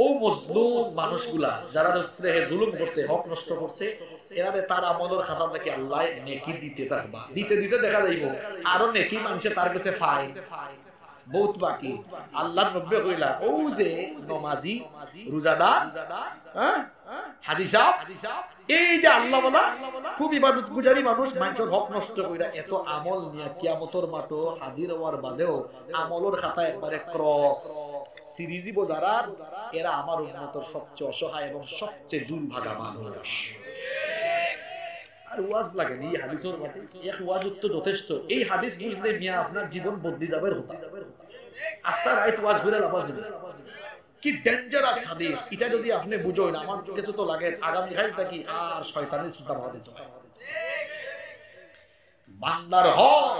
ও মজলুম মানুষগুলা যারা জুলুম করছে, হক নষ্ট করছে, এরারে তার আমলের খাতা থেকে আল্লাহ নেকি দিতে থাকবা, দিতে দিতে দেখা যাইব আরো নেকি মানুষে তার কাছে পায় বহুত বাকি। আল্লাহ নব্বে কইলা ও যে নমাজি রোজাদার হাজি সাহেব, এই যে আল্লাহ বলা খুব ইবাদত গুজারি মানুষ, মানুষের হক নষ্ট কইরা এত আমল নিয়া কিয়ামতের মাঠে হাজির হওয়ার বাদেও আমলের খাতায় একবারে ক্রস সিরিজিব যারা, এরা আমার উম্মতের সবচেয়ে অসহায় এবং সবচেয়ে দুর্ভাগা মানুষ। আর ওয়াজ লাগে এই হাদিসের মতে, এক ওয়াজ তো যথেষ্ট। এই হাদিস বুঝলে মিয়া আপনার জীবন বদলে যাবে হতা। আস্তা রাইট ওয়াজ করে লাভ আছে কি ডেঞ্জারাস হাদিস, এটা যদি আপনি বুঝোই না, আমার কিছু তো লাগে আগামী কাল থেকে আর শয়তানের চিন্তা ভাবনা দিতে হয়। বান্দার হক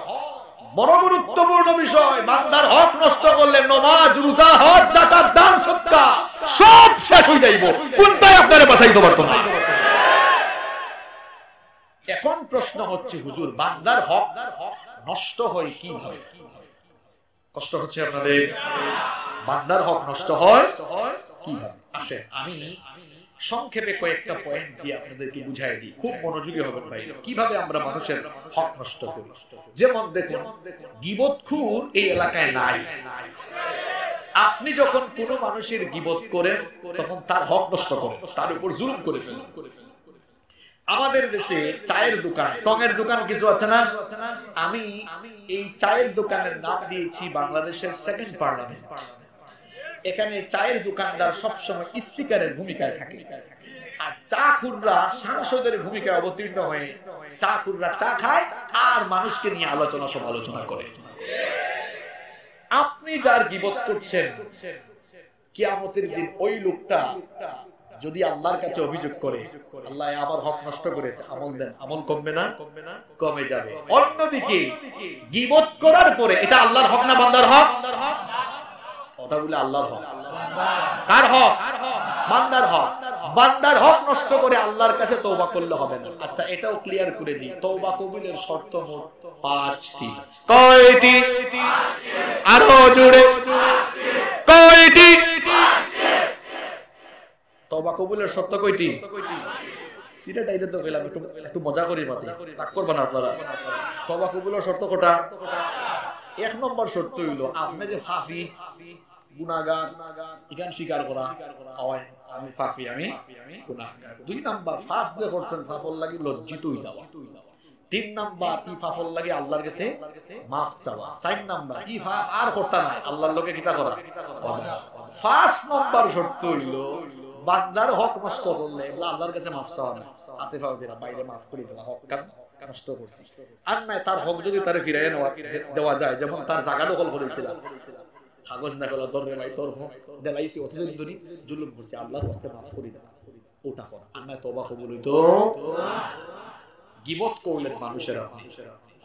বড় গুরুত্বপূর্ণ বিষয়। বান্দার হক নষ্ট করলে নামাজ, রোজা, হজ, যাকাত, দান, সদকা সব শেষ হয়ে যাইব, কোনটাই আপনারে বাঁচাইতে পারতো না। এখন প্রশ্ন হচ্ছে হুজুর, বান্দার হক নষ্ট হয় কিভাবে? কষ্ট হচ্ছে আপনাদের? বান্দার হক নষ্ট হয় কিভাবে? আসেন আমি সংক্ষেপে কয়েকটা পয়েন্ট দিয়ে আপনাদেরকে বুঝাই দিই, খুব মনোযোগী হবেন ভাই। কিভাবে আমরা মানুষের হক নষ্ট করি? যেমন দেখুন, গীবতখোর এই এলাকায় নাই। আপনি যখন কোনো মানুষের গীবত করেন তখন তার হক নষ্ট করেন, তার উপর জুলুম করে ফেলেন। আমাদের দেশে চায়ের দোকান, টঙের দোকান কিছু আছে না? আমি এই চায়ের দোকানের নাম দিয়েছি বাংলাদেশের সেকেন্ড পার্লামেন্ট। এখানে চায়ের দোকানদার সবসময় স্পিকারের ভূমিকায় থাকে, আর চা খুররা সাংসদের ভূমিকায় অবতীর্ণ হয়ে চা খুররা চা খায় আর মানুষকে নিয়ে আলোচনা সমালোচনা করে। আপনি যার গীবত করছেন, কিয়ামতের দিন ওই লোকটা যদি আল্লাহর কাছে অভিযোগ করে, আল্লাহ আমার হক নষ্ট করেছে, আমল দেন, আমল কমবে না? কমে যাবে। অন্যদিকে গীবত করার পরে এটা আল্লাহর হক না বান্দার হক? ওটা বলে আল্লাহর হক। কার হক? বান্দার হক। বান্দার হক নষ্ট করে আল্লাহর কাছে তওবা করলে হবে না। আচ্ছা, এটাও ক্লিয়ার করে দিই, তওবা কবুলের শর্ত মোট 5টি। কয়টি? আরো জোরে কয়টি? তওবা কবুলের শর্ত কয়টি? সিরাটা এটা তো কইলাম, একটু মজা করি মাতে, রাগ করবেন না আপনারা। তওবা কবুলের শর্ত কয়টা? 1 নম্বর শর্ত হইল আপনি যে ফাফি গুনাহগার ইখান স্বীকার করা, হয় আমি ফাফি, আমি গুনাহগার। 2 নাম্বার ফাফ যে করছেন ফাফল লাগি লজ্জিত হই যাওয়া। 3 নাম্বার ই ফাফল লাগি আল্লাহর কাছে মাফ চাওয়া। 4 নাম্বার ই ফাফ আর করতে না, আল্লাহর লগে কিতা করা। 5 নম্বর শর্ত হইল বান্দার হক নষ্ট করলে আল্লাহর কাছে মাফ চাওয়া না, আতিফা দিরা বাইরে মাফ করে দেওয়া, হক নষ্ট করছি। আর নাই তার হক যদি তারে ফিরাইয়া দেওয়া যায়, যেমন তার জায়গা দখল করেছিল, কাগজ না গলা ধরে ভাই তোর হক দেলাইছি, অতদিন ধরে জুলুম করছি, আল্লাহর কাছে মাফ করে দেওয়া, ওটা করা। আর নাই তওবা কবুল হইতো। গীবত করলেন মানুষের,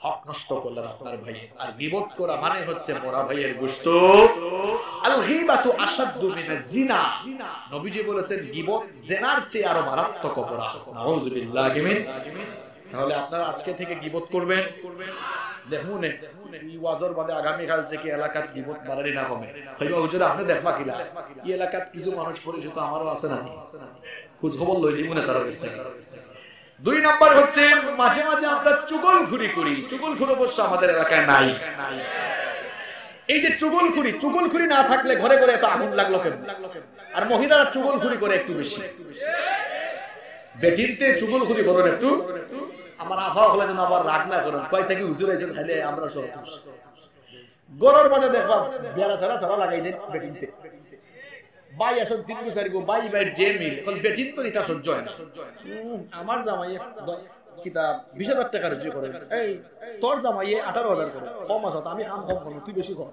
হক নষ্ট করলেন আপনার ভাই। আর গীবত করা মানে হচ্ছে মরা ভাইয়ের গোশত। আল গীবাতু আশাদ্দু মিনাজ জিনা। নবীজি বলেছেন গীবত জিনার চেয়ে আরো মারাত্মক অপরাধ। নাউযুবিল্লাহি মিন। তাহলে আপনারা আজকে থেকে গীবত করবেন। দেখুন এই ওয়াজর বাদে আগামী কাল থেকে এলাকাত গীবত বাড়ারি না কমে। কইবা হুজুর আপনি দেখবা কিলা এই এলাকাত কিছু মানুষ পরিচিত আমারও আছে না, খোঁজ খবর লই দিব না তার কাছ থেকে। 2 নাম্বার হচ্ছে মাঝে মাঝে আমরা চুগলখুরি করি। চুগলখুরি অবশ্য আমাদের এলাকায় নাই। এই যে চুগলখুরি না থাকলে ঘরে ঘরে এত আগুন লাগলো কেন? আর মহিলারা চুগলখুরি করে একটু বেশি। বেটিনতে চুগলখুরি করেন একটু। আমার আফা হলে যেন আবার রাগ না করেন, কয় থেকে হুজুর আইছেন খাইলে আমরা সব গরর মাঝে দেখবা বেড়া ছাড়া লাগাই দেন বেটিনতে। বাই আসন 3-4 গো বাই যে মিল এখন বেটিন তো নিতা সহ্য হয় না। আমার জামাইয়ে কিতা 20,000 টাকা রুজি করে, এই তোর জামাইয়ে 18,000 করে, কম আছে, আমি কাম কম করব, তুই বেশি কর।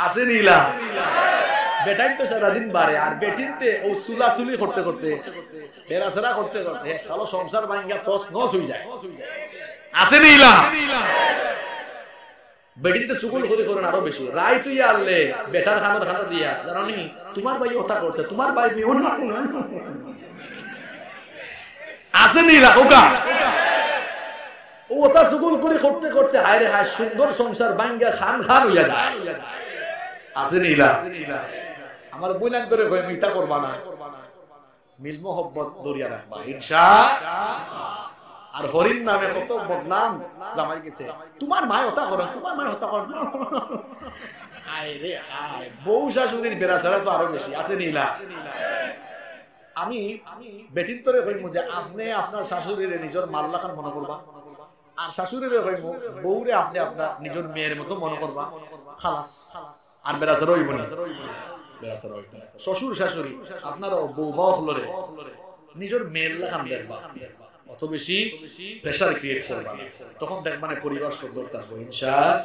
আছে নীলা বেটাইন তো সারাদিন বাড়ে, আর বেটিনতে ও সুলাসুলি করতে করতে ফেরাসেরা করতে করতে সালো সংসার ভাঙ্গা তস নস হয়ে যায়। আছে নীলা বেটিনতে সুকুল করে করেন আরো বেশি। রাই তুই আনলে বেটার খানার খানা দিয়া জানি তোমার ভাই ওটা করছে, তোমার ভাই আছে নীলা ওকা ও ওটা সুকুল করে করতে করতে হায় রে হায় সুন্দর সংসার ভাঙ্গা খান খান হইয়া যায়। আছে নীলা আমার বইলান ধরে কই মিটা করবা না মিল মোহব্বত দরিয়া রাখবা ইনশাআল্লাহ আর হরিণ নামে কত বদনাম জামাই গেছে তোমার মা হতা করে তোমার মা হতা করে আয় রে আয় বউ শাশুড়ির বেড়াছাড়া তো আরো বেশি আছে নীলা আমি বেটিন তরে কইমু যে আপনি আপনার শাশুড়ির নিজের মাল্লা খান মনে করবা আর শাশুড়ির কইমু বউরে আপনি আপনার নিজের মেয়ের মতো মনে করবা খালাস আর বেড়াছাড়া হইব না বেড়াছাড়া হইব না শ্বশুর শাশুড়ি আপনার বউ বাও হলরে নিজের মেয়ের লাখান দেখবা অত বেশি প্রেসার ক্রিয়েট করবা তখন দেখ মানে পরিবার সুন্দর থাকবে ইনশাআল্লাহ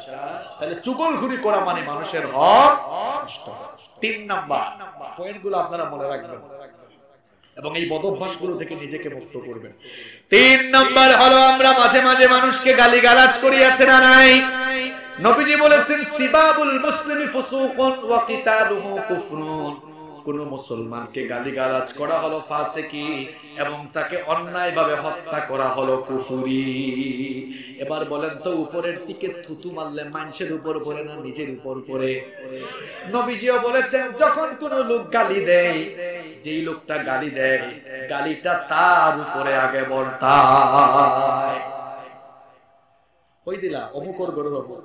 তাহলে চুগলখুরি করা মানে মানুষের হক নষ্ট 3 নাম্বার পয়েন্টগুলো আপনারা মনে রাখবেন এবং এই বদঅভ্যাসগুলো থেকে নিজেকে মুক্ত করবেন 3 নাম্বার হলো আমরা মাঝে মাঝে মানুষকে গালিগালাজ করি আছে না নাই নবীজি বলেছেন সিবাবুল মুসলিমি ফুসুকুন ওয়া কিতালুহু কুফরুন কোন মুসলমানকে গালিগালাজ করা হলো ফাসিকি এবং তাকে অন্যায়ভাবে হত্যা করা হলো কুফরি এবার বলেন তো উপরের দিকে থুতু মারলে মানুষের উপর পড়ে না নিজের উপর পড়ে নবীজিও বলেছেন যখন কোন লোক গালি দেয় যেই লোকটা গালি দেয় গালিটা তার উপরে আগে বর্তায় কই দিলা অমুকর গরুর উপর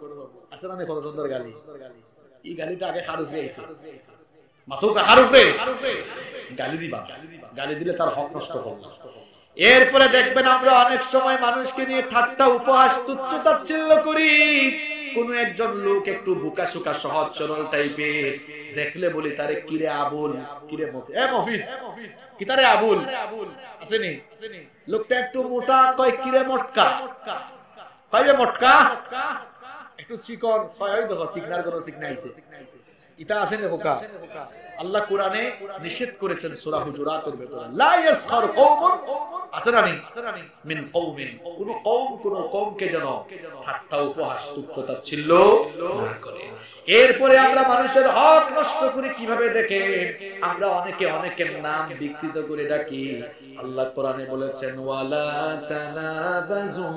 আসলে আমি কত সুন্দর গালি এই গালিটা আগে খারুফে আইছে মাথুকা হারুফে গালি দিবা গালি দিলে তার হক নষ্ট হবে এরপরে দেখবেন আমরা অনেক সময় মানুষকে নিয়ে ঠাট্টা উপহাস তুচ্ছ তাচ্ছিল্য করি কোন একজন লোক একটু বুকা সুকা সহজ সরল টাইপের দেখলে বলি তারে কিরে আবুল কিরে মফিস এ মফিস কি তারে আবুল আসেনি লোকটা একটু মোটা কয় কিরে মটকা কইবে মটকা একটু চিকন ছয় হই দেখো সিগনাল কোন সিগনাল আইছে ইতা আছে না হোকা আল্লাহ কোরআনে নিষেধ করেছেন সূরা হুজুরাতের ভিতরে লা ইয়াসখার কওমুন আসরানি মিন কওমিন কোন কওমকে যেন ঠাট্টা উপহাস তুচ্ছতা ছিল না করে এরপরে আমরা মানুষের হক নষ্ট করে কিভাবে দেখেন আমরা অনেকের নাম বিকৃত করে ডাকি আল্লাহ কোরআনে বলেছেন ওয়ালা তানাবাজু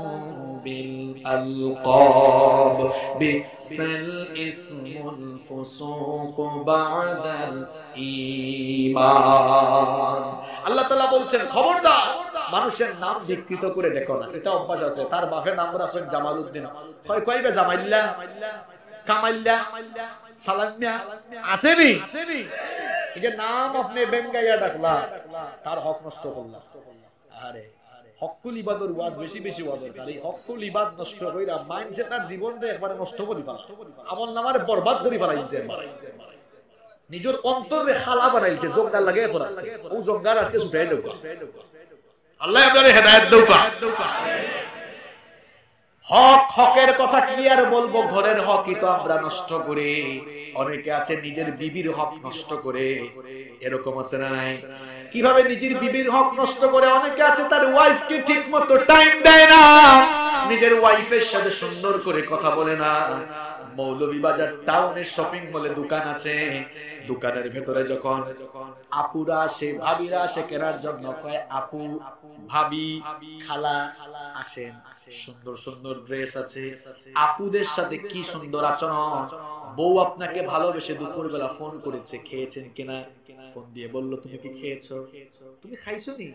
বিল আলকাব বিসাল ইসমুল ফুসুক বাদাল ঈমান আল্লাহ তাআলা বলছেন খবরদার মানুষের নাম বিকৃত করে দেখো না এটা অভ্যাস আছে তার বাপের নাম রাখেন জামালউদ্দিন কইবে জামাইল্লা কামাইল্লা সালামিয়া আসেনি এই নাম আপনি বেঙ্গাইয়া ডাকলা তার হক নষ্ট করলা আরে হকুল ইবাদর ওয়াজ বেশি বেশি ওয়াজ করে এই হকুল ইবাদ নষ্ট কইরা মাইন্ডসে তার জীবনটা একবারে নষ্ট করে ফেলা আমল নামারে বরবাদ করে ফেলাইছে নিজের অন্তরে খালা বানাইছে জঙ্গল লাগে করাছে ও জঙ্গল আজকে ছুটাই দেব আল্লাহ আপনারে হেদায়েত দাও হক হকের কথা কি আর বলবো ঘরের হকই তো আমরা নষ্ট করে অনেকে আছে নিজের বিবির হক নষ্ট করে এরকম আছে না নাই কিভাবে নিজের বিবির হক নষ্ট করে অনেকে আছে তার ওয়াইফকে ঠিকমতো টাইম দেয় না নিজের ওয়াইফের সাথে সুন্দর করে কথা বলে না মৌলভীবাজার টাউনের শপিং মলে দোকান আছে দোকানের ভেতরে যখন আপুরা আসে ভাবিরা আসে কেনার জন্য কয় আপু ভাবি খালা আসেন সুন্দর সুন্দর ড্রেস আছে আপুদের সাথে কি সুন্দর আচরণ বউ আপনাকে ভালোবেসে দুপুরবেলা ফোন করেছে খেয়েছেন কিনা ফোন দিয়ে বলল তুমি কি খেয়েছো তুমি খাইছো নি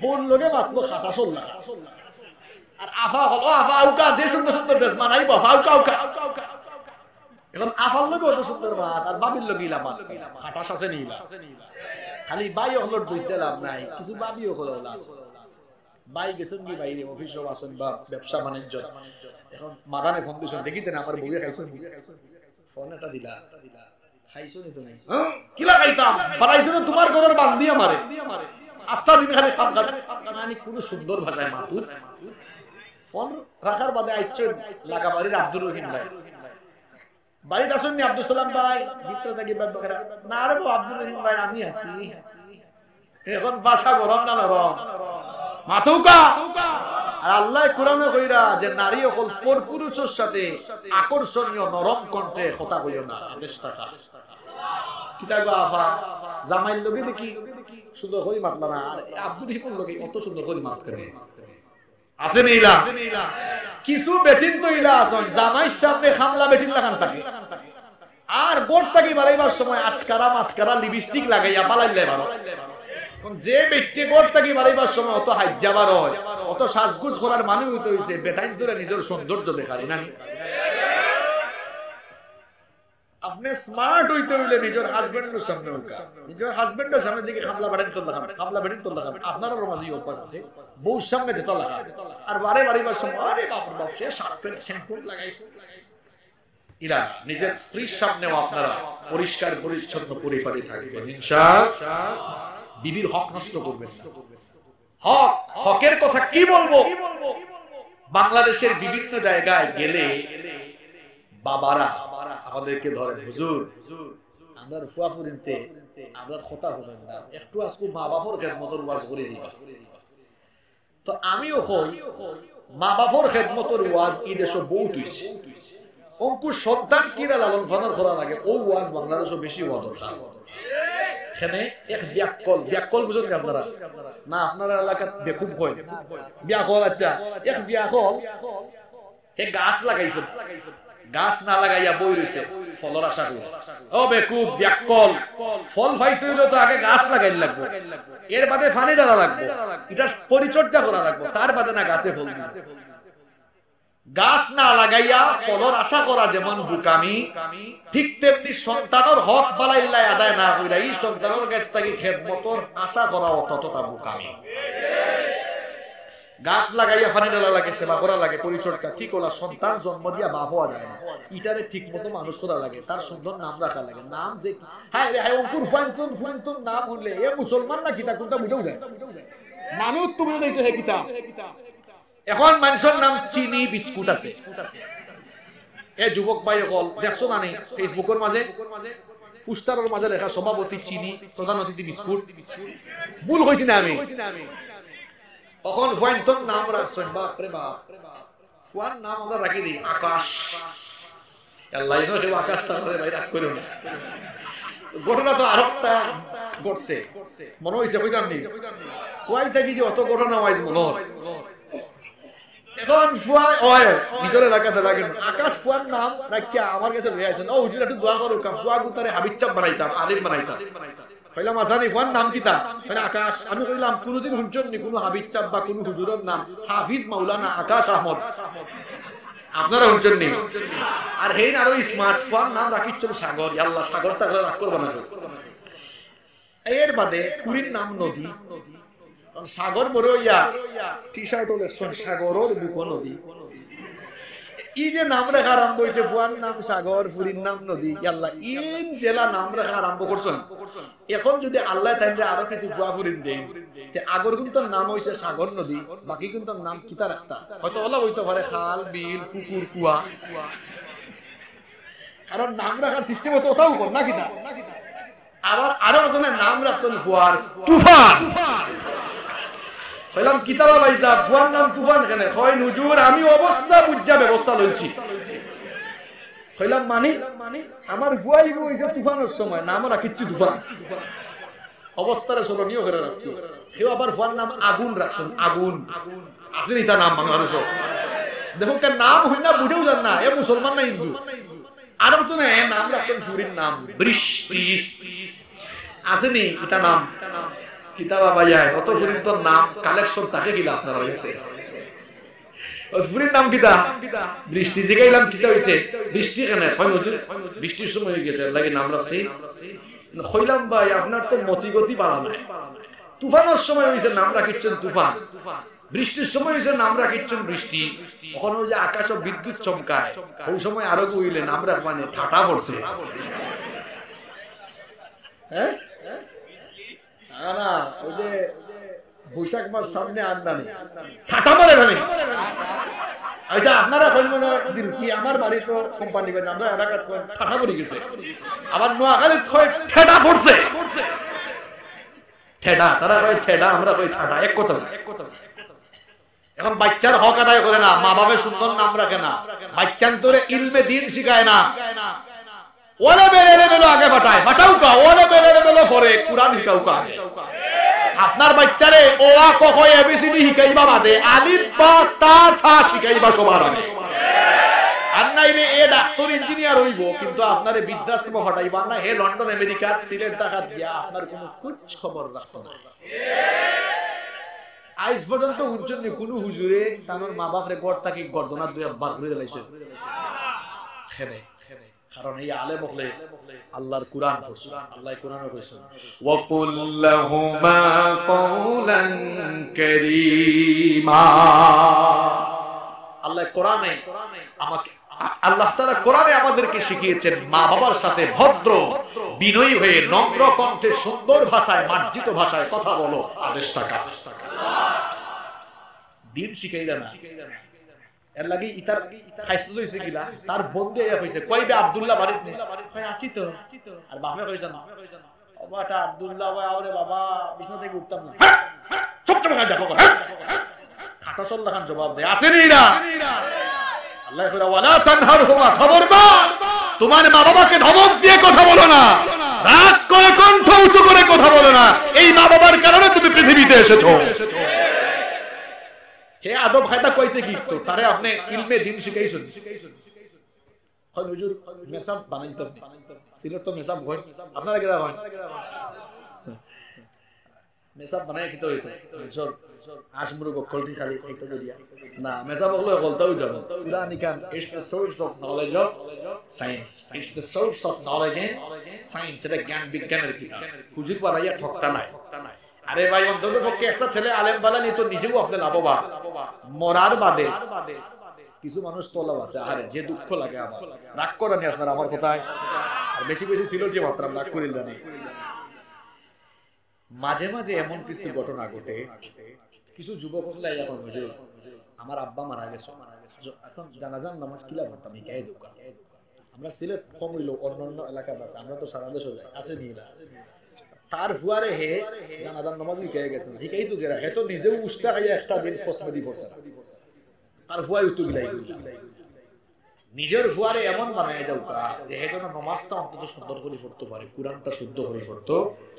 বললো গে মাত্র খাটা সল্লা আর আফা হলো আফা আউকা যে সুন্দর সুন্দর ড্রেস মানাইবো আউকা আউকা এখন আফার লগে অত সুন্দর মাত আর বাবির লগে ইলা মাত খাটাস আছে নিলা খালি বাই হলোর দুইতে লাভ নাই কিছু বাবিও হলো আছে বাই গেছেন কি বাইরে অফিসে আসেন বা ব্যবসা বাণিজ্য এখন মাদানে ফোন দিছেন দেখিতেন আমার বউয়ে খাইছেন ফোন এটা দিলা খাইছো নি তুমি কি লাগাইতাম বানাইছো না তোমার ঘরের বান্দি আমারে আস্থা দিন খালি সব গাছ মানে কোন সুন্দর ভাষায় মাতুর ফোন রাখার বাদে আইছেন লাগাবাড়ির আব্দুর রহিম ভাই বাড়িতে আসেননি আব্দুল সালাম ভাই ভিতরে থাকি না রে আব্দুল রহিম ভাই আমি আছি এখন ভাষা গরম না নরম মাথুকা আর আল্লাহ কোরআনে কইরা যে নারী হল পরপুরুষের সাথে আকর্ষণীয় নরম কণ্ঠে কথা কইও না আদেশ থাকা কিতাবা আফা জামাইল লগে দেখি সুন্দর করে মাতলা না আর আব্দুল রহিমের লগে কত সুন্দর করে মাত করে আছে নিলা কিছু বেটিন তো ইলা আসন জামাইর সামনে খামলা বেটিন লাগান থাকে আর গোট থাকি বাড়াইবার সময় আস্কারা মাস্কারা লিপস্টিক লাগাইয়া পালাইলে ভালো যে বেটে গোট থাকি বাড়াইবার সময় অত হাজ্জাবার হয় অত সাজগুজ করার মানে হইতে হইছে বেটাইন ধরে নিজের সৌন্দর্য দেখারি না আপনি স্মার্ট হইতে হইলে নিজের হাজবেন্ডের সামনে নিজের হাজবেন্ডের সামনে দিকে খামলা বেটিন তো লাগান খামলা বেটিন তো লাগান আপনারও মাঝে অভ্যাস আছে বউর সামনে যেটা লাগান আর বারে বাড়িবার সময় আরে বাপ বাপ সে শার্পের শ্যাম্পু লাগাই ইলা নিজের স্ত্রীর সামনেও আপনারা পরিষ্কার পরিচ্ছন্ন পরিপাটি থাকবেন ইনশাআল্লাহ বিবির হক নষ্ট করবেন না হক হকের কথা কি বলবো বাংলাদেশের বিভিন্ন জায়গায় গেলে বাবারা আমাদেরকে ধরে হুজুর আমরা ফুয়াফুরিনতে আমরা কথা বলেন না একটু আজকে মা বাবার খেদমতের ওয়াজ করে যাইবা তো আমিও কই মা বাবার খেদমতের ওয়াজ এই দেশে বহুত হইছে অঙ্কুর সন্তান কিরা লালন পালন করা লাগে ও ওয়াজ বাংলাদেশে বেশি ওয়াজ দরকার এখানে এক ব্যাককল বুঝেন আপনারা না আপনারা এলাকাত বেকুব হয় ব্যাককল আচ্ছা এক ব্যাককল হে গাছ লাগাইছে গাছ না লাগাইয়া বই রইছে ফলর আশা করে ও বেকুব ব্যাককল ফল ফাইতে হইলে তো আগে গাছ লাগাইতে লাগবে এর বাদে পানি দেওয়া লাগবে এটা পরিচর্যা করা লাগবে তার বাদে না গাছে ফল দিবে গাছ না লাগাইয়া ফলর আশা করা যেমন বুকামি ঠিক তেমনি সন্তানের হক বালাইল্লাই আদায় না কইরা এই সন্তানের কাছ থেকে খেদমতর আশা করা অতটা বুকামি গাছ লাগাইয়া পানি দেওয়া লাগে সেবা করা লাগে পরিচর্যা ঠিক হলা সন্তান জন্ম দিয়া বাপ হওয়া যায় না ইটারে ঠিক মতো মানুষ করা লাগে তার সুন্দর নাম রাখা লাগে নাম যে হ্যাঁ রে অঙ্কুর ফুয়ান্তন নাম হইলে এ মুসলমান না কিতা কোনটা বুঝাও যায় নামে উত্তম দিতে হে কিতা এখন মানুষের নাম চিনি বিস্কুট আছে এ যুবক ভাই হল দেখছো না নেই ফেসবুকের মাঝে ফুস্টারের মাঝে লেখা সভাপতি চিনি প্রধান অতিথি বিস্কুট ভুল হইছি না আমি এখন ফুয়ান্তন নাম রাখছেন বাপ রে বাপ ফুয়ার নাম আমরা রাখি দিই আকাশ আল্লাহ ইনো হে আকাশ তারে ভাই রাখ করো না ঘটনা তো আরেকটা ঘটছে মনে হইছে কইতাম নি ফুয়াই থাকি যে অত ঘটনা হইছে মনে হয় এখন ফুয়া ওয় ভিতরে রাখাতে লাগেন আকাশ ফুয়ার নাম রাখিয়া আমার কাছে লয়ে আছেন ও উজিরা একটু দোয়া করো কা ফুয়া গুতারে হাবিব চাপ বানাইতাম আলিম বানাইতাম কইলাম আসানি ফুয়ার নাম কিতা মানে আকাশ আমি কইলাম কোনদিন হুজুর নি কোন হাবিব চাপ বা কোন হুজুরের নাম হাফিজ মাওলানা আকাশ আহমদ আপনারা হুজুর নি আর হেন আরো স্মার্ট ফোন নাম রাখিছন সাগর আল্লাহ সাগরটা রাখ করব না এর বাদে ফুরির নাম নদী সাগর বড় ইয়া টি-শার্ট লেখছেন সাগরের বুক নদী এই যে নাম রেখা আরম্ভ হইছে ফুয়ার নাম সাগর ফুরির নাম নদী আল্লাহ ইন জেলা নাম রেখা আরম্ভ করছেন এখন যদি আল্লাহ তাইলে আরো কিছু ফুয়া ফুরিন দেন তে আগর কিন্তু নাম হইছে সাগর নদী বাকি কিন্তু নাম কিতা রাখতা হয়তো ওলা হইতো পারে খাল বিল পুকুর কুয়া কারণ নাম রাখার সিস্টেম তো ওটাও কর না কিতা আবার আরো নতুন নাম রাখছেন ফুয়ার তুফান কইলাম কিতাবা ভাইসা ফুয়ার নাম তুফান কেন কয় হুজুর আমি অবস্থা বুঝা ব্যবস্থা লইছি কইলাম মানি আমার ফুয়াই হইছে তুফানের সময় নাম রাখিছি তুফান অবস্থার স্মরণীয় করে রাখছি কেউ আবার ফুয়ার নাম আগুন রাখছেন আগুন আসেনি তার নাম বাংলাদেশ দেখো কেন নাম হই না বুঝেও জান না এ মুসলমান না হিন্দু আর তো না নাম রাখছেন ফুরির নাম বৃষ্টি আসেনি এটা নাম কিতাবা ভাইয়া কত ফুরির তোর নাম কালেকশন তাকে গিলা আপনারা হইছে ফুরির নাম কিতা বৃষ্টি জিগাইলাম কিতা হইছে বৃষ্টি কেন কই হুজুর বৃষ্টির সময় হয়ে গেছে লাগি নাম রাখছি কইলাম ভাই আপনার তো মতিগতি বাড়া নাই তুফানের সময় হইছে নাম রাখিছেন তুফান বৃষ্টির সময় হইছে নাম রাখিছেন বৃষ্টি ওখানে যে আকাশ বিদ্যুৎ চমকায় ওই সময় আরো কইলেন নাম রাখবানে ঠাটা পড়ছে হ্যাঁ না ওই যে বৈশাখ মাস সামনে আনদানি ঠাটা মারে ভাবে আচ্ছা আপনারা কইলেন কি আমার বাড়ি তো কোম্পানি বাড়ি আমরা এলাকাত ঠাটা পড়ে গেছে আবার নোয়াখালীত কয় ঠেডা পড়ছে ঠেডা তারা কয় ঠেডা আমরা কই ঠাটা এক কথা এখন বাচ্চার হক আদায় করে না মা বাবার সুন্দর নাম রাখে না বাচ্চান্তরে ইলমে দ্বীন শিখায় না ওলে বেরে বেলো আগে বাটায় বাটাও কা ওলে বেরে বেলো পরে কুরআন শিখাও কা আপনার বাচ্চারে ও আ ক খ এবিসিডি শিখাইবা বাদে আলিফ বা তা থা শিখাইবা সবার আগে। আর নাইলে এ ডাক্তার ইঞ্জিনিয়ার হইব কিন্তু আপনারে বৃদ্ধাশ্রম হটাইবা না, হে লন্ডন আমেরিকা সিলেট ঢাকা দিয়া আপনার কোনো কুছ খবর রাখতো না। আজ পর্যন্ত হুজুর কোন হুজুরে তার মা বাপরে গড় থাকি গর্দনা দুই বার করে দিলাইছে খেনে, কারণ এই আলেম হলে আল্লাহর কুরআন পড়ছে, আল্লাহ কুরআনে কইছে ওয়া কুল লাহুমা কওলান কারীমা। আল্লাহ কোরআনে আমাকে, আল্লাহ তাআলা কোরআনে আমাদেরকে শিখিয়েছেন মা বাবার সাথে ভদ্র বিনয়ী হয়ে নম্র কণ্ঠে সুন্দর ভাষায় মার্জিত ভাষায় কথা বলো, আদেশ টাকা দিন শিখাইলা না। এর লাগি ইতার খাইস্ত হইছে কিলা তার বন্ধু আইয়া কইছে কইবে আব্দুল্লাহ বাড়িতে নেই, কই আসি তো, আর বাপে কইছে না বাবাটা আব্দুল্লাহ ভাই আরে বাবা বিছানা থেকে উঠতাম না, চুপ চুপ করে দেখো খাটা সল্লা খান জবাব দেয় আসেনি না। আল্লাহ কইরা ওয়ালা তানহারহুমা, খবরদার তোমার মা বাবাকে ধমক দিয়ে কথা বলো না, রাগ করে কণ্ঠ উঁচু করে কথা বলো না, এই মা বাবার কারণে তুমি পৃথিবীতে এসেছো। হে আদব কায়দা কইতে কি তো তারে আপনি ইলমে দিন শিখাইছেন, হয় হুজুর মেসাব বানাইতাম সিলেট তো মেসাব হয় আপনারা কেদা হয় মেসাব বানাই কি তো হইতো জোর আশমুরু গকলটি খালি কইতে দিয়া না, মেসাব হলো গলতাও যাব কুরআন কান it's the source of knowledge of science, it's the source of knowledge and science, এটা জ্ঞান বিজ্ঞানের কিতাব, হুজুর বানাইয়া ঠকতা নাই। আরে ভাই অন্তত পক্ষে একটা ছেলে আলেম বালানি তো নিজেও আপনি লাভবান, মরার বাদে কিছু মানুষ তলাব আছে, আরে যে দুঃখ লাগে আমার, রাগ করেনি আপনার আমার কথায়, আর বেশি বেশি ছিল যে মাত্রাম রাগ করিল জানি। মাঝে মাঝে এমন কিছু ঘটনা ঘটে, কিছু যুবক হলে এখন হুজুর আমার আব্বা মারা গেছে, এখন জানাজান নামাজ কিলা পড়তাম এই দোকান, আমরা সিলেট কম হইলো অন্যান্য এলাকা আছে, আমরা তো সারা দেশে যাই আছে নিলা তার হুয়ারে হে জানাজান নামাজ লিখে গেছে ঠিকই তো গেরা হে তো নিজেও উস্তা খাইয়া একটা দিন ফসমেদি পড়ছে তার হুয়াই উত্তর গিলাই নিজের হুয়ারে এমন বানায় যাও যে হে যেন নামাজটা অন্তত সুন্দর করে পড়তে পারে, কুরআনটা শুদ্ধ করে পড়তে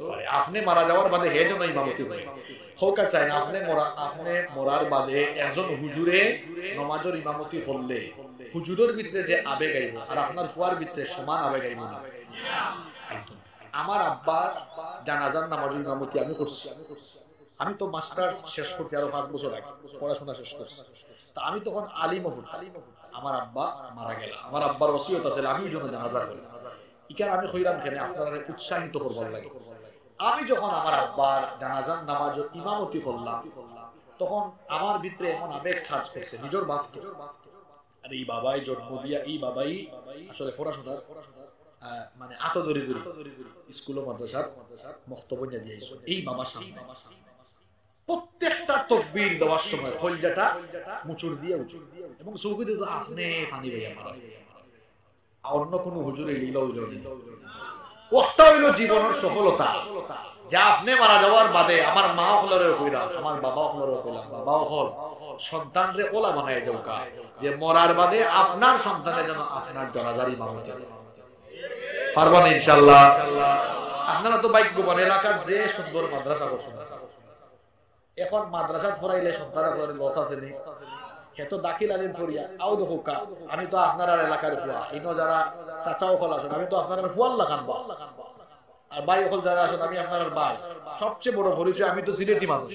পারে। আপনি মারা যাওয়ার বাদে হে যেন ইমামতি করে হোক আছে না, আপনি মরার বাদে একজন হুজুরে নামাজের ইমামতি করলে হুজুরের ভিতরে যে আবেগ আইব আর আপনার হুয়ার ভিতরে সমান আবেগ আইব না। আমার আব্বা জানাজার নামাজের ইমামতি আমি করছি, আমি তো মাস্টার্স শেষ করছি আরো 5 বছর আগে পড়াশোনা শেষ করছি, তা আমি তখন আলিম পড়তাম। আমার আব্বা মারা গেল, আমার আব্বার ওসিয়ত আছে আমি যেন জানাজা করি, ইকার আমি কইরাম কেন আপনারা উৎসাহিত করবার লাগে। আমি যখন আমার আব্বার জানাজার নামাজ ইমামতি করলাম তখন আমার ভিতরে এমন আবেগ কাজ করছে, নিজের বাপ তো আর এই বাবাই জন্ম দিয়া এই বাবাই আসলে পড়াশোনা মানে আতদরি স্কুল ও মাদ্রাসার বক্তব্য দিয়েছে এই বাবার সামনে প্রত্যেকটা তাকবীর দেওয়ার সময় কলজাটা মুচুর দিয়ে এবং চৌকিতে তো আপনি পানি ভাইয়া মারা অন্য কোন হুজুরে লীলা হইল ওটা হইল জীবনের সফলতা, যা আপনি মারা যাওয়ার বাদে আমার মা হলেও কইরা আমার বাবা হলেও কইলাম বাবাও হল সন্তানরে ওলা বানায় যাও কা যে মরার বাদে আপনার সন্তানের যেন আপনার জানাজার ইমামতি পারবেন ইনশাআল্লাহ। আপনারা তো ভাগ্যবান এলাকার যে সুন্দর মাদ্রাসা করছেন, এখন মাদ্রাসা পড়াইলে সন্তানরা করে লস আছে নি এত দাখিল আলিম পড়িয়া আও দেখো কা আমি তো আপনার এলাকার ফুয়া ইনো যারা চাচাও কল আসেন আমি তো আপনার ফুয়াল লাগান বা আর ভাই ওকল যারা আসেন আমি আপনার ভাই, সবচেয়ে বড় পরিচয় আমি তো সিলেটি মানুষ,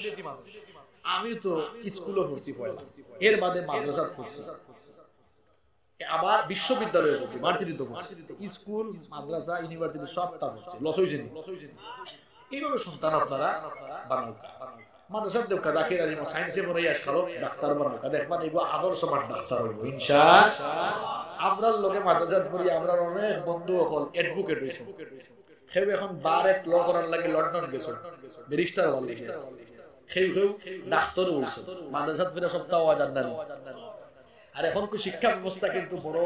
আমি তো স্কুলও পড়ছি পয়লা এর বাদে মাদ্রাসা পড়ছি আবার বিশ্ববিদ্যালয়ে পড়ছি ভার্সিটিতে পড়ছি স্কুল মাদ্রাসা ইউনিভার্সিটি সব তা পড়ছি লস হইছে এইভাবে সন্তান আপনারা বানাউকা মাদ্রাসার দেউকা দাখিল আলিম সায়েন্সে পড়াইয়া আসলো ডাক্তার বানাউকা দেখবেন এগো আদর্শবান ডাক্তার হইব ইনশাআল্লাহ। আমরা লোকে মাদ্রাসাত পড়ি আমরা অনেক বন্ধু হল অ্যাডভোকেট হইছে, কেউ এখন বার এক ল করার লাগে লন্ডন গেছে ব্যারিস্টার হল, কেউ ডাক্তার হইছে মাদ্রাসাত পড়ে সপ্তাহ আওয়াজ জানেন। আর এখন শিক্ষা ব্যবস্থা কিন্তু বড়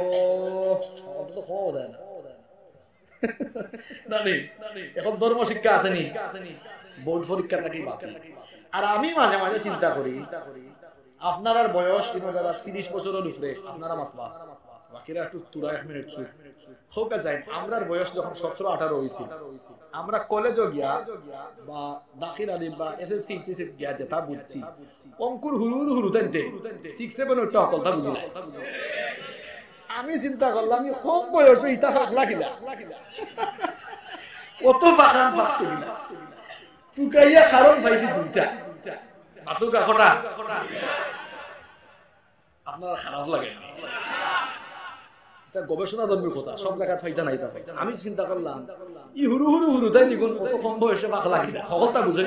অন্তত হওয়া যায় না এখন ধর্ম শিক্ষা আসেনি, বোর্ড পরীক্ষা থাকি বাকি। আর আমি মাঝে মাঝে চিন্তা করি আপনার বয়স কিন্তু যারা 30 বছরের উপরে আপনারা মাতবা বাকিরা একটু তুরা 1 মিনিট চুপ হোক যাই। আমরার বয়স যখন 17-18 হইছিল, আমরা কলেজে গিয়া বা দাখিল আলিম বা এসএসসি টিসি গিয়া যেটা বুঝছি, অঙ্কুর হুরুর হুরু টানতে 6-7 ওটা কথা বুঝি না। আমি চিন্তা করলাম আমি কম বয়সে ইটা ফাঁকলা কিলা, কত ফাঁকান ফাঁকছে কিনা, চুকাইয়া কারণ পাইছি দুইটা মাতুকা খটা। আপনার খারাপ লাগে না? গবেষণা ধর্মীর কথা, সব জায়গায় ফাইদা নাই তা ফাইদা। আমি চিন্তা করলাম ই হুরু হুরু হুরু তাই নিগুন কত কম বয়সে ফাঁকলা কিনা, সকলটা বুঝে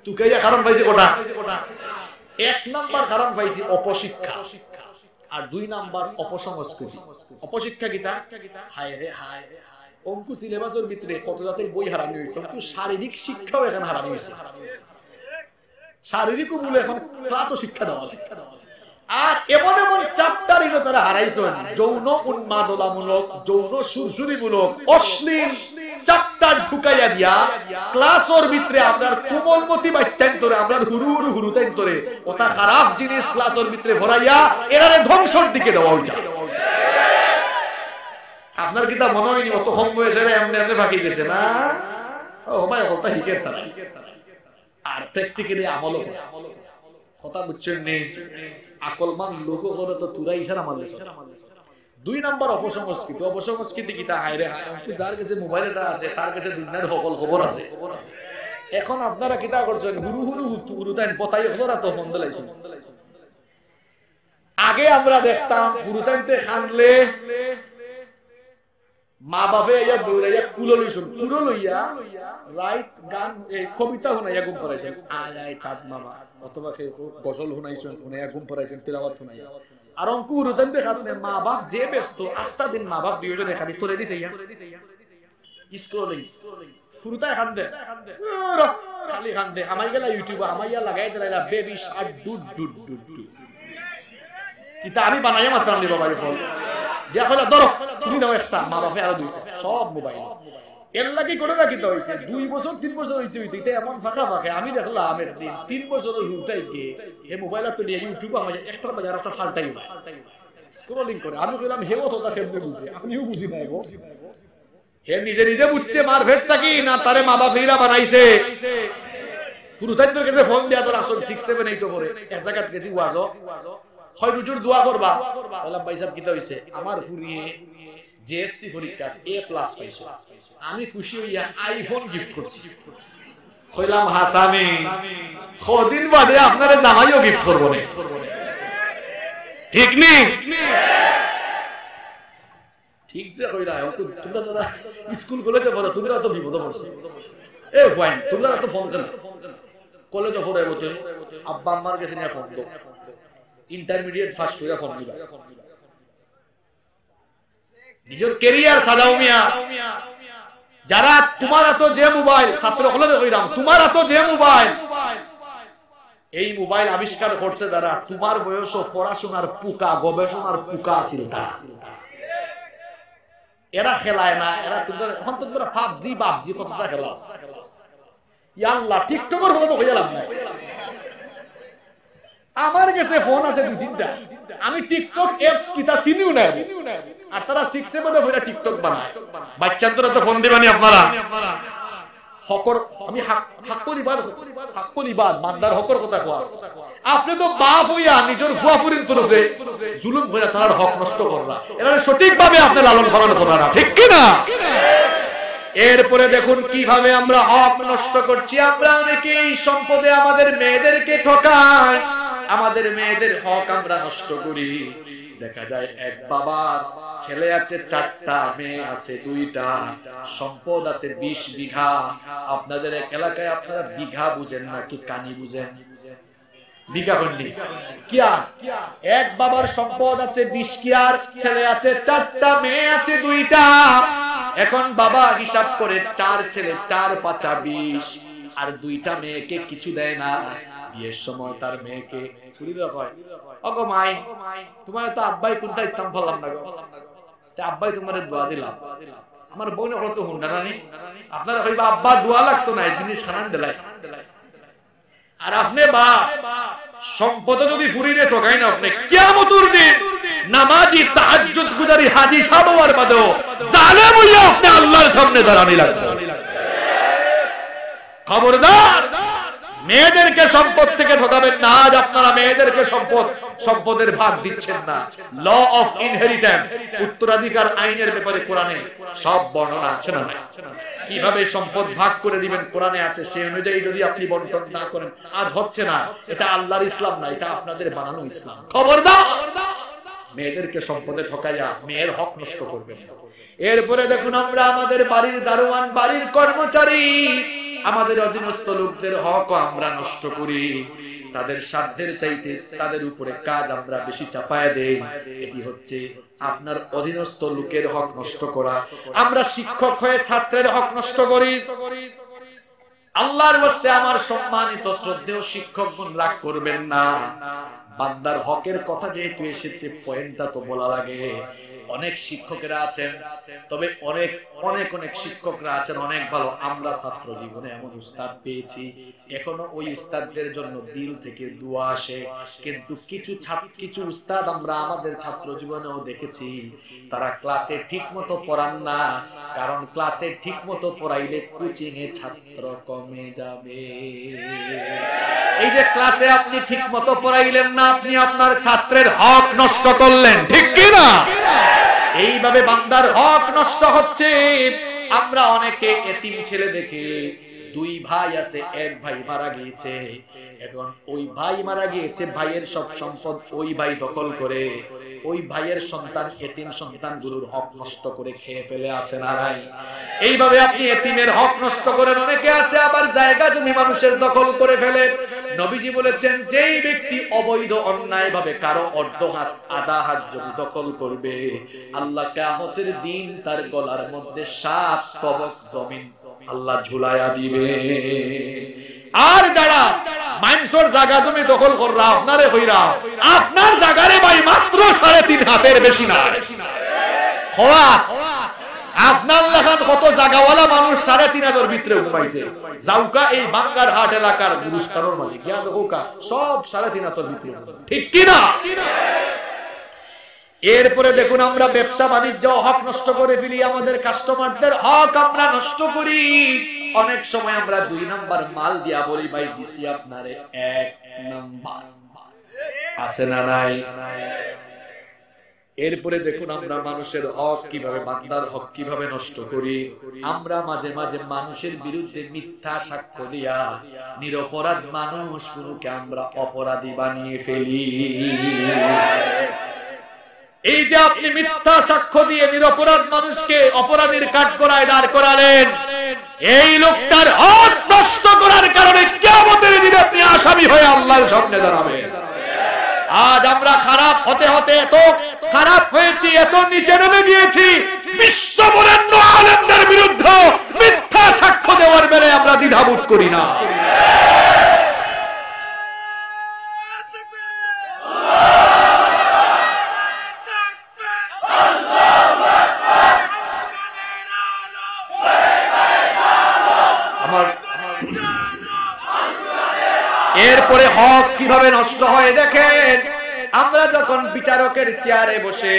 চুকাইয়া কারণ পাইছি কটা। 1 নাম্বার কারণ পাইছি অপশিক্ষা, আর 2 নাম্বার অপসংস্কৃতি। অপশিক্ষা কিতা? হায় রে হায়, অঙ্কু সিলেবাসের ভিতরে কত জাতের বই হারানি হয়েছে, অঙ্কু শারীরিক শিক্ষাও এখানে হারানি হয়েছে। শারীরিক বলে এখন ক্লাসও শিক্ষা দেওয়া যায়। আর এমন এমন চ্যাপ্টার ইনো তারা হারাইছেন, যৌন উন্মাদনামূলক, যৌন সুরসুরিমূলক, অশ্লীল চ্যাপ্টার ঢুকাইয়া দিয়া ক্লাসের ভিতরে আপনার কোমলমতি বাচ্চান ধরে আপনার হুরু হুরু হুরু তাইন ধরে ওটা খারাপ জিনিস ক্লাসের ভিতরে ভরাইয়া এরারে ধ্বংসের দিকে দেওয়া হইছে। আপনার কি তা মনে হয়নি অত কম বয়সে এমনি এমনি ফাঁকি গেছে না? ও ভাই ওটা হিকের তারা। আর প্র্যাকটিক্যালি আমলও কথা বুঝছেন নি, আকলমান লোক করে তো তুরা ইশারা মারলে। 2 নাম্বার অপসংস্কৃতি। অপসংস্কৃতি কি তা? হায় রে হায়, যার কাছে মোবাইলটা আছে তার কাছে দুনিয়ার সকল খবর আছে। এখন আপনারা কিতা করছেন, হুরু হুরু হুরু তাই পতাই হলোরা তো ফোন দিলাইছেন। আগে আমরা দেখতাম হুরু তাইতে খানলে মা বাপে ইয়া দৌড়াইয়া কুলো লইছেন, কুলো লইয়া রাইট গান কবিতা শুনাইয়া ঘুম পড়াইছেন, আয় আয় চাঁদ মামা, অথবা গজল শুনাইছেন, শুনাইয়া ঘুম পড়াইছেন, তিলাওয়াত শুনাইয়া। আর অঙ্কুর উদান দেখাতে মা বাপ যে ব্যস্ত, আস্তা দিন মা বাপ দুইজনে খালি তুলে দিছে ইয়া স্ক্রলিং শুরুতায় খান্দে খালি খান্দে। আমাই গেলা ইউটিউবে আমাইয়া লাগাই দিলাইলা baby shark doo doo doo doo, কিতা আমি বানাইয়া মাত্রাম নি বাবা ফল দিয়া কইলা ধরো তুমি দাও একটা, মা বাপে আরো 2টা, সব মোবাইল। এর লাগি করে রাখি তো হইছে 2 বছর 3 বছর হইতে হইতে এটা এমন ফাঁকা ফাঁকে আমি দেখলাম একদিন 3 বছরের হুটাই গিয়ে এই মোবাইলটা তো নিয়ে ইউটিউব আমাদের একটা বাজার একটা ফালটাই স্ক্রলিং করে। আমি কইলাম হেও তো তা কেমনে বুঝে, আমিও বুঝি নাই গো। হে নিজে নিজে বুঝছে মার ভেদটা কি না, তারে মা বাপেরা বানাইছে। পুরুতাইদের কাছে ফোন দিয়া তোর আসল 6 7 8 করে এক জায়গাত গেছি ওয়াজো, হয় রুজুর দোয়া করবা। বললাম ভাই সাহেব কিতা হইছে, আমার ফুরিয়ে জেএসসি পরীক্ষা A+ পাইছো, আমি খুশি হইয়া আইফোন গিফট করছি। কইলাম হাসামি কদিন বাদে আপনারা জামাইও গিফট করব না, ঠিক নি? ঠিক যে কইরা তোমরা যারা স্কুল কলেজে পড়ো তোমরা তো বিপদে পড়ছো। এ ফাইন, তোমরা তো ফোন করো কলেজে পড়ে বলতে আব্বা আম্মার কাছে নিয়ে ফোন দাও, ইন্টারমিডিয়েট ফার্স্ট করে ফোন দিবা, নিজের ক্যারিয়ার সাজাও মিয়া। যারা তোমার তো যে মোবাইল ছাত্র হলে কইরাম, তোমার তো যে মোবাইল, এই মোবাইল আবিষ্কার করছে যারা, তোমার বয়স পড়াশোনার পোকা গবেষণার পোকা ছিল তারা। এরা খেলায় না, এরা তোমরা এখন তোমরা পাবজি বাবজি কতটা খেলা, আল্লাহ টিকটকের কথা তো কইলাম না। আমার কাছে ফোন আছে 2-3টা, আমি টিকটক অ্যাপস কিতা চিনিও না, আর তারা 6 7 এ হইরা টিকটক বানায়। বাচ্চাদের তো ফোন দিবানি আপনারা হকর, আমি হাক্কুলিবাদ বান্দার হকর কথা কোয়া। আপনি তো বাপ হইয়া নিজের ফুয়াফুরির তরফে জুলুম কইরা তার হক নষ্ট করলা, এরা সঠিকভাবে আপনি লালন পালন করা না, ঠিক কি না? এরপরে দেখুন কিভাবে আমরা হক নষ্ট করছি। আমরা অনেকেই সম্পদে আমাদের মেয়েদেরকে ঠকাই, আমাদের মেয়েদের হক আমরা নষ্ট করি। দেখা যায় এক বাবার ছেলে আছে 4টা, মেয়ে আছে 2টা, সম্পদ আছে 20 বিঘা। আপনাদের এলাকায় আপনারা বিঘা বুঝেন না কি কানি বুঝেন? বিঘা বললি কিয়া? এক বাবার সম্পদ আছে 20 কিয়ার, ছেলে আছে 4টা, মেয়ে আছে 2টা। এখন বাবা হিসাব করে 4 ছেলে 4 5 20, আর 2টা মেয়েকে কিছু দেয় না। বিয়ের সময় তার মেয়েকে ফুরিরা কয়, ওগো মাই তোমার তো আব্বাই কোনটা ইতাম বললাম না গো, তে আব্বাই তোমারে দোয়া দিলাম। আমার বোন কত হুন্ডা নানি, আপনারা কইবা আব্বা দোয়া লাগতো না, এই জিনিস সানান দিলাই। আর আপনি বাপ সম্পদ যদি ফুরিরে ঠকাই না, আপনি কিয়ামতের দিন নামাজি তাহাজ্জুদ গুজারি হাজী সাহেব আর বাদে জালেম হইয়া আপনি আল্লাহর সামনে দাঁড়ানি লাগবে। খবরদার, মেয়েদেরকে সম্পদ থেকে ঠকাবেন না। আজ আপনারা মেয়েদেরকে সম্পদের ভাগ দিচ্ছেন না। ল অফ ইনহেরিটেন্স, উত্তরাধিকার আইনের ব্যাপারে কোরআনে সব বর্ণনা আছে না নাই? কিভাবে সম্পদ ভাগ করে দিবেন কোরআনে আছে। সেই অনুযায়ী যদি আপনি বন্টন না করেন, আজ হচ্ছে না। এটা আল্লাহর ইসলাম না, এটা আপনাদের বানানো ইসলাম। খবরদার, মেয়েদেরকে সম্পদে ঠকাইয়া মেয়ের হক নষ্ট করবেন। এরপরে দেখুন, আমরা আমাদের বাড়ির দারোয়ান, বাড়ির কর্মচারী, আমাদের অধীনস্থ লোকদের হক আমরা নষ্ট করি। তাদের সাধ্যের চাইতে তাদের উপরে কাজ আমরা বেশি চাপায় দেই। এটি হচ্ছে আপনার অধীনস্থ লোকের হক নষ্ট করা। আমরা শিক্ষক হয়ে ছাত্রের হক নষ্ট করি। আল্লাহর ওয়াস্তে আমার সম্মানিত শ্রদ্ধেয় শিক্ষকগণ, রাগ করবেন না। বান্দার হকের কথা যেহেতু এসেছে, পয়েন্টটা তো বলা লাগে। অনেক শিক্ষকেরা আছেন, তবে অনেক অনেক অনেক শিক্ষকরা আছেন অনেক ভালো। আমরা ছাত্র জীবনে এমন উস্তাদ পেয়েছি, এখনো ওই উস্তাদদের জন্য দিল থেকে দোয়া আসে। কিন্তু কিছু উস্তাদ আমরা আমাদের ছাত্র জীবনেও দেখেছি, তারা ক্লাসে ঠিক মতো পড়ান না। কারণ ক্লাসে ঠিক মতো পড়াইলে কোচিং এ ছাত্র কমে যাবে। এই যে ক্লাসে আপনি ঠিক মতো পড়াইলেন না, আপনি আপনার ছাত্রের হক নষ্ট করলেন, ঠিক কি না? এইভাবে বান্দার হক নষ্ট হচ্ছে। আমরা অনেকে এতিম ছেলে দেখে, দুই ভাই আছে, এক ভাই মারা গিয়েছে। এখন ওই ভাই মারা গিয়েছে, ভাইয়ের সব সম্পদ ওই ভাই দখল করে ওই ভাইয়ের সন্তান, এতিম সন্তানগুলোর হক নষ্ট করে খেয়ে ফেলে, আছে না নাই? এইভাবে আপনি এতিমের হক নষ্ট করেন। অনেকে আছে আবার জায়গা জমি মানুষের দখল করে ফেলে। নবীজি বলেছেন, যেই ব্যক্তি অবৈধ অন্যায় ভাবে কারো অর্ধ হাত আধা হাত জমি দখল করবে, আল্লাহ কিয়ামতের দিন তার গলার মধ্যে 7 তবক জমিন আল্লাহ ঝুলাইয়া দিবে। আর যারা মানুষের জায়গা জমি দখল কররা, আপনারে হইরা, আপনার জায়গারে ভাই মাত্র 3.5 হাতের বেশি না হওয়া। আপনার লাগান কত জায়গাওয়ালা মানুষ 3.5 ভিতরে ঘুমাইছে। যাওকা এই বাঙ্গার হাট এলাকার গুরুস্থানের মাঝে গিয়া দেখোকা, সব 3.5 ভিতরে, ঠিক কি না? এরপরে দেখুন, আমরা ব্যবসা বাণিজ্য হক নষ্ট করে ফেলি, আমাদের কাস্টমারদের হক আমরা নষ্ট করি। অনেক সময় আমরা 2 নাম্বার মাল দিয়া বলি, ভাই দিছি আপনারে 1 নাম্বার, আছে না নাই? এরপরে দেখুন, আমরা মানুষের হক কিভাবে, বান্দার হক কিভাবে নষ্ট করি। আমরা মাঝে মাঝে মানুষের বিরুদ্ধে মিথ্যা সাক্ষ্য দিয়া নিরপরাধ মানুষগুলোকে আমরা অপরাধী বানিয়ে ফেলি। এই যে আপনি মিথ্যা সাক্ষ্য দিয়ে নিরপরাধ মানুষকে অপরাধীর কাঠগড়ায় দাঁড় করালেন, এই লোকটার হক নষ্ট করার কারণে কিয়ামতের দিনে আপনি আসামি হয়ে আল্লাহর সামনে দাঁড়াবেন। আজ আমরা খারাপ হতে হতে এত খারাপ হয়েছি, এত নিচে নেমে গিয়েছি, বিশ্ব বরেণ্য আলেমদের বিরুদ্ধে মিথ্যা সাক্ষ্য দেওয়ার বেলায় আমরা দ্বিধাবোধ করি না। এরপরে হক কিভাবে নষ্ট হয় দেখেন। আমরা যখন বিচারকের চেয়ারে বসে,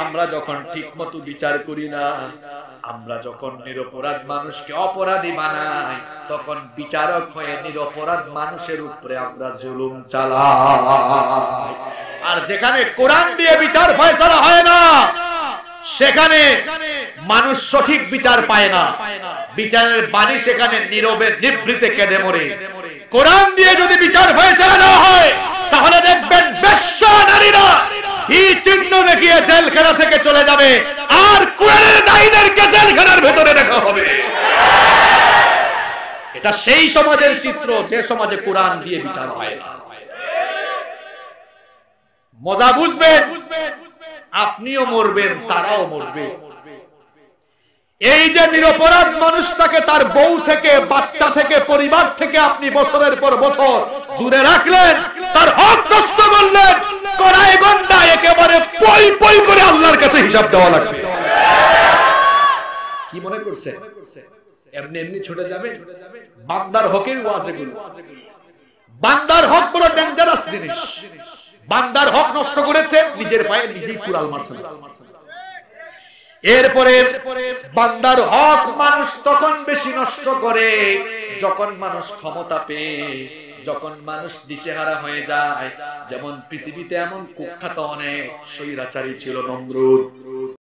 আমরা যখন ঠিক মতো বিচার করি না, আমরা যখন নিরপরাধ মানুষকে অপরাধী বানাই, তখন বিচারক হয়ে নিরপরাধ মানুষের উপরে আমরা জুলুম চালাই। আর যেখানে কোরআন দিয়ে বিচার ফয়সালা হয় না, সেখানে মানুষ সঠিক বিচার পায় না। বিচারের বাণী সেখানে নীরবে নিভৃতে কেঁদে মরে। কোরআন দিয়ে যদি বিচার ফয়সালা না হয়, তাহলে দেখবেন বেশ্যা নারীরা ই চিহ্ন দেখিয়ে জেলখানা থেকে চলে যাবে, আর কোরআনের দায়ীদেরকে জেলখানার ভেতরে রাখা হবে। এটা সেই সমাজের চিত্র যে সমাজে কোরআন দিয়ে বিচার হয় না। মজা বুঝবেন, আপনিও মরবেন, তারাও মরবে। এই যে নিরপরাধ মানুষটাকে তার বউ থেকে, বাচ্চা থেকে, পরিবার থেকে আপনি বছরের পর বছর দূরে রাখলেন, তার হক নষ্ট করলেন, কড়াই গন্ডা একেবারে পই পই করে আল্লাহর কাছে হিসাব দেওয়া লাগবে। কি মনে করছে এমনি এমনি ছুটে যাবে? বান্দার হকের ওয়াজ এগুলো। বান্দার হক বড় ডেঞ্জারাস জিনিস। বান্দার হক নষ্ট করেছে, নিজের পায়ে নিজেই কুড়াল মারছে। এরপরে বান্দার হক মানুষ তখন বেশি নষ্ট করে যখন মানুষ ক্ষমতা পেয়ে, যখন মানুষ দিশেহারা হয়ে যায়। যেমন পৃথিবীতে এমন কুখ্যাত অনেক স্বৈরাচারী ছিল, নমরুদ।